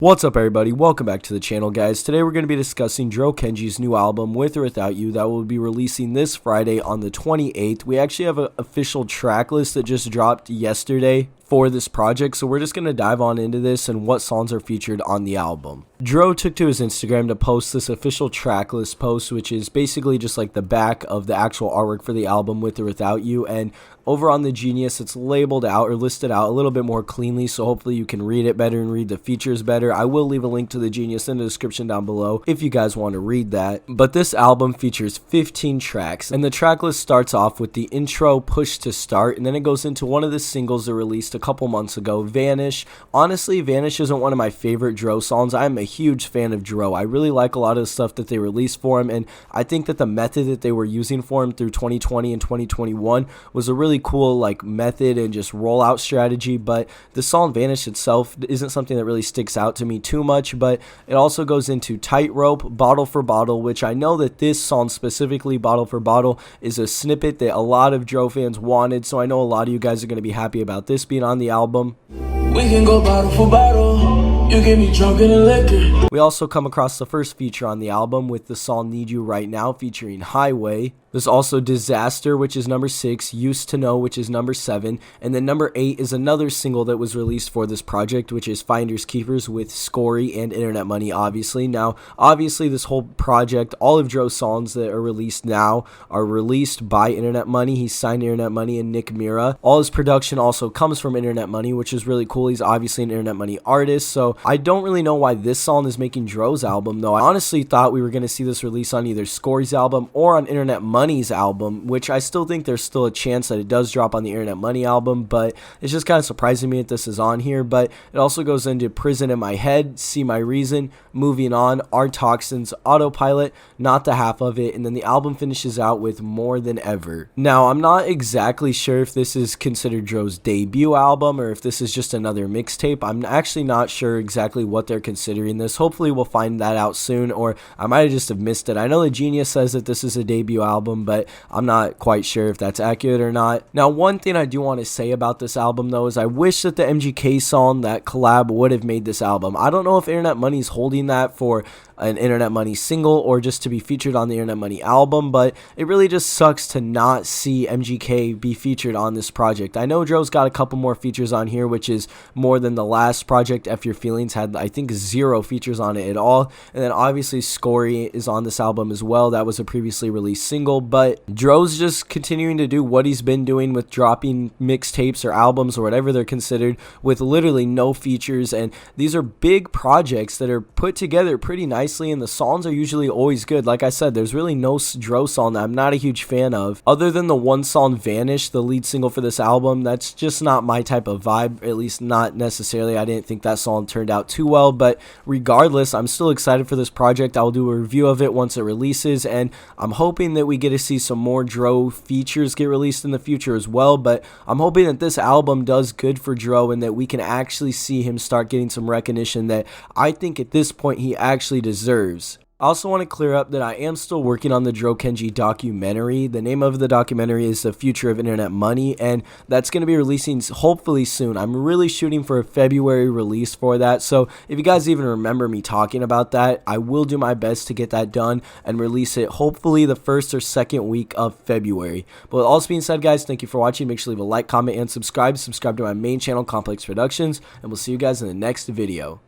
What's up everybody, welcome back to the channel guys. Today we're going to be discussing Dro Kenji's new album, With or Without You, that will be releasing this Friday on the 28th. We actually have an official track list that just dropped yesterday for this project, so we're just going to dive on into this and what songs are featured on the album. Dro took to his Instagram to post this official track list post, which is basically just like the back of the actual artwork for the album With or Without You, and over on the Genius it's labeled out or listed out a little bit more cleanly, so hopefully you can read it better and read the features better. I will leave a link to the Genius in the description down below if you guys want to read that. But this album features 15 tracks, and the track list starts off with the intro Push to Start, and then it goes into one of the singles that released a couple months ago, Vanish. Honestly, Vanish isn't one of my favorite Dro songs. I'm a huge fan of Dro. I really like a lot of the stuff that they released for him, and I think that the method that they were using for him through 2020 and 2021 was a really cool like method and just rollout strategy. But the song Vanish itself isn't something that really sticks out to me too much, but it also goes into Tightrope, Bottle for Bottle, which I know that this song specifically, Bottle for Bottle, is a snippet that a lot of Dro fans wanted, so I know a lot of you guys are going to be happy about this being on the album. We can go bottle for bottle. You get me drunk in the liquor. We also come across the first feature on the album with the song Need You Right Now featuring Highway. There's also Disaster, which is number 6, Used to Know, which is number 7, and then number 8 is another single that was released for this project, which is Finders Keepers with Scory and Internet Money, obviously. Now, obviously, this whole project, all of Dro's songs that are released now are released by Internet Money. He's signed Internet Money and Nick Mira. All his production also comes from Internet Money, which is really cool. He's obviously an Internet Money artist, so I don't really know why this song is making Dro's album, though. I honestly thought we were going to see this release on either Scory's album or on Internet Money's album, which I still think there's still a chance that it does drop on the Internet Money album, but it's just kind of surprising me that this is on here. But it also goes into Prison in My Head, See My Reason, Moving On, Our Toxins, Autopilot, Not the Half of It, and then the album finishes out with More Than Ever. Now, I'm not exactly sure if this is considered Dro's debut album or if this is just another mixtape. I'm actually not sure exactly what they're considering this. Hopefully we'll find that out soon, or I might have just have missed it. I know the Genius says that this is a debut album, but I'm not quite sure if that's accurate or not. Now, one thing I do want to say about this album, though, is I wish that the MGK song, that collab, would have made this album. I don't know if Internet Money's holding that for an Internet Money single or just to be featured on the Internet Money album, but it really just sucks to not see MGK be featured on this project. I know Dro's got a couple more features on here, which is more than the last project. F Your Feelings had, I think, 0 features on it at all, and then obviously Scory is on this album as well. That was a previously released single, but Dro's just continuing to do what he's been doing with dropping mixtapes or albums or whatever they're considered with literally no features, and these are big projects that are put together pretty nicely, and the songs are usually always good. Like I said, there's really no Dro song that I'm not a huge fan of, other than the one song Vanish, the lead single for this album. That's just not my type of vibe, at least not necessarily. I didn't think that song turned out too well, but regardless, I'm still excited for this project. I'll do a review of it once it releases, and I'm hoping that we get to see some more Dro features get released in the future as well. But I'm hoping that this album does good for Dro and that we can actually see him start getting some recognition that I think at this point he actually deserves. I also want to clear up that I am still working on the Dro Kenji documentary. The name of the documentary is The Future of Internet Money, and that's going to be releasing hopefully soon. I'm really shooting for a February release for that, so if you guys even remember me talking about that, I will do my best to get that done and release it hopefully the first or second week of February. But with all this being said, guys, thank you for watching. Make sure to leave a like, comment, and subscribe. Subscribe to my main channel, Complex Productions, and we'll see you guys in the next video.